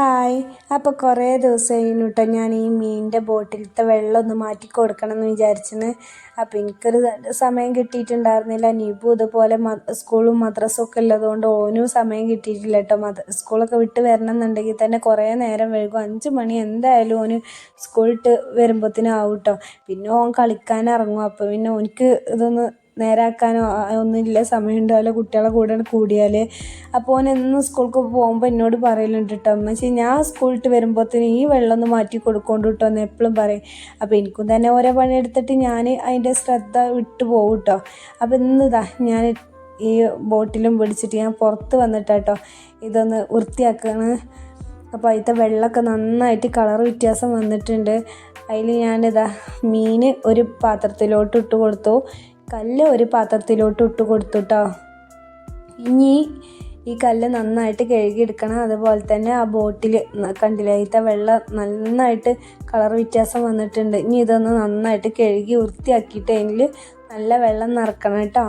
Hi. അപ്പോൾ കുറേ ദിവസമായിരുന്നു കേട്ടോ ഞാൻ ഈ മീനിൻ്റെ ബോട്ടിലത്തെ വെള്ളം ഒന്ന് മാറ്റി കൊടുക്കണം എന്ന് വിചാരിച്ചിന്. അപ്പോൾ എനിക്കൊരു സമയം കിട്ടിയിട്ടുണ്ടായിരുന്നില്ല. നീപ്പും ഇതുപോലെ സ്കൂളും മദ്രസും ഒക്കെ ഉള്ളതുകൊണ്ട് ഓനും സമയം കിട്ടിയിട്ടില്ല കേട്ടോ. സ്കൂളൊക്കെ വിട്ട് വരണം എന്നുണ്ടെങ്കിൽ തന്നെ കുറേ നേരം വൈകും. 5 മണി എന്തായാലും ഓന് സ്കൂളിട്ട് വരുമ്പോഴത്തേനും ആവും കേട്ടോ. പിന്നെ ഓൻ കളിക്കാൻ ഇറങ്ങും. അപ്പോൾ പിന്നെ ഓനിക്ക് ഇതൊന്ന് നേരാക്കാനോ ഒന്നുമില്ല, സമയം ഉണ്ടാവില്ല കുട്ടികളെ കൂടെ കൂടിയാൽ. അപ്പോൾ ഓൻ എന്നും സ്കൂൾക്ക് പോകുമ്പോൾ എന്നോട് പറയലുണ്ട് കേട്ടോ, അമ്മച്ചി ഞാൻ സ്കൂളിട്ട് വരുമ്പോഴത്തേന് ഈ വെള്ളം ഒന്ന് മാറ്റി കൊടുക്കൊണ്ട് കേട്ടോ എന്ന് എപ്പോഴും പറയും. അപ്പോൾ എനിക്കും തന്നെ ഓരോ പണിയെടുത്തിട്ട് ഞാൻ അതിൻ്റെ ശ്രദ്ധ വിട്ടു പോകും കേട്ടോ. അപ്പോൾ ഇന്നിതാ ഞാൻ ഈ ബോട്ടിലും പിടിച്ചിട്ട് ഞാൻ പുറത്ത് വന്നിട്ടാട്ടോ ഇതൊന്ന് വൃത്തിയാക്കുകയാണ്. അപ്പോൾ അതിലത്തെ വെള്ളമൊക്കെ നന്നായിട്ട് കളർ വ്യത്യാസം വന്നിട്ടുണ്ട്. അതിൽ ഞാനിതാ മീൻ ഒരു പാത്രത്തിലോട്ട് ഇട്ട് കൊടുത്തു, കല്ല് ഒരു പാത്രത്തിലോട്ട് ഇട്ട് കൊടുത്തു കേട്ടോ. ഇനി ഈ കല്ല് നന്നായിട്ട് കഴുകിയെടുക്കണം. അതുപോലെ തന്നെ ആ ബോട്ടിൽ കണ്ടില്ലേ, അതിലത്തെ വെള്ളം നന്നായിട്ട് കളർ വ്യത്യാസം വന്നിട്ടുണ്ട്. ഇനി ഇതൊന്ന് നന്നായിട്ട് കഴുകി വൃത്തിയാക്കിയിട്ട് അതിൽ നല്ല വെള്ളം നിറക്കണം കേട്ടോ.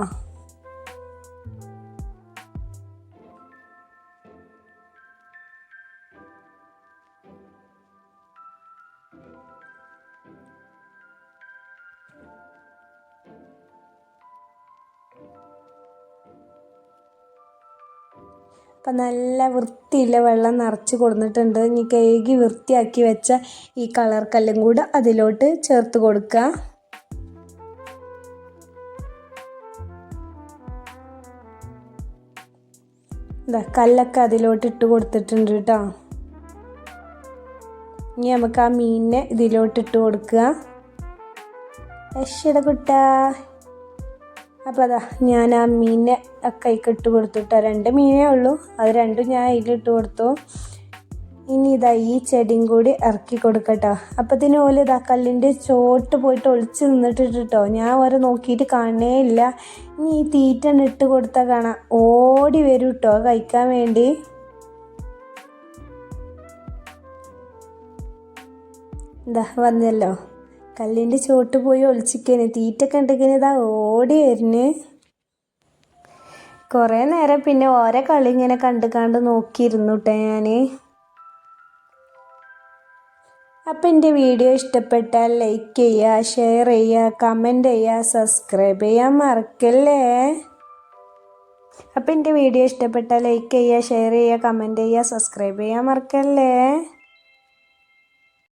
അപ്പം നല്ല വൃത്തിയില്ല വെള്ളം നിറച്ച് കൊടുത്തിട്ടുണ്ട്. ഇനി കഴുകി വൃത്തിയാക്കി വെച്ച ഈ കളർ കല്ലും കൂടെ അതിലോട്ട് ചേർത്ത് കൊടുക്കുക. കല്ലൊക്കെ അതിലോട്ട് ഇട്ട് കൊടുത്തിട്ടുണ്ട് കേട്ടോ. ഇനി നമുക്ക് ആ മീനിനെ ഇതിലോട്ട് ഇട്ട് കൊടുക്കുക. രക്ഷയുടെ കുട്ടാ. അപ്പോൾ അതാ ഞാൻ ആ മീനിനെ കൈക്ക് ഇട്ട് കൊടുത്തിട്ടോ. 2 മീനേ ഉള്ളൂ, അത് രണ്ടും ഞാൻ അതിലിട്ട് കൊടുത്തു. ഇനി ഇതാ ഈ ചെടിയും കൂടി ഇറക്കി കൊടുക്കട്ടോ. അപ്പത്തിന് ഓല് ഇതാ കല്ലിൻ്റെ ചോട്ട് പോയിട്ട് ഒളിച്ച് നിന്നിട്ടിട്ടോ. ഞാൻ ഓരെ നോക്കിയിട്ട് കാണേ ഇല്ല. ഇനി ഈ തീറ്റ ഇട്ട് കൊടുത്താൽ കാണാം ഓടി വരും കേട്ടോ കഴിക്കാൻ വേണ്ടി. എന്താ വന്നല്ലോ, കല്ലിൻ്റെ ചോട്ട് പോയി ഒളിച്ചിക്കേന്. തീറ്റ കണ്ടിങ്ങനെ ഇതാ ഓടി വരുന്നു. കുറേ നേരം പിന്നെ ഓരോ കളി ഇങ്ങനെ കണ്ട് നോക്കിയിരുന്നു കേട്ടോ ഞാൻ. അപ്പം എൻ്റെ വീഡിയോ ഇഷ്ടപ്പെട്ടാൽ ലൈക്ക് ചെയ്യുക, ഷെയർ ചെയ്യുക, കമൻറ്റ് ചെയ്യുക, സബ്സ്ക്രൈബ് ചെയ്യാൻ മറക്കല്ലേ. അപ്പം എൻ്റെ വീഡിയോ ഇഷ്ടപ്പെട്ടാൽ ലൈക്ക് ചെയ്യുക, ഷെയർ ചെയ്യുക, കമൻറ്റ് ചെയ്യുക, സബ്സ്ക്രൈബ് ചെയ്യാൻ മറക്കല്ലേ.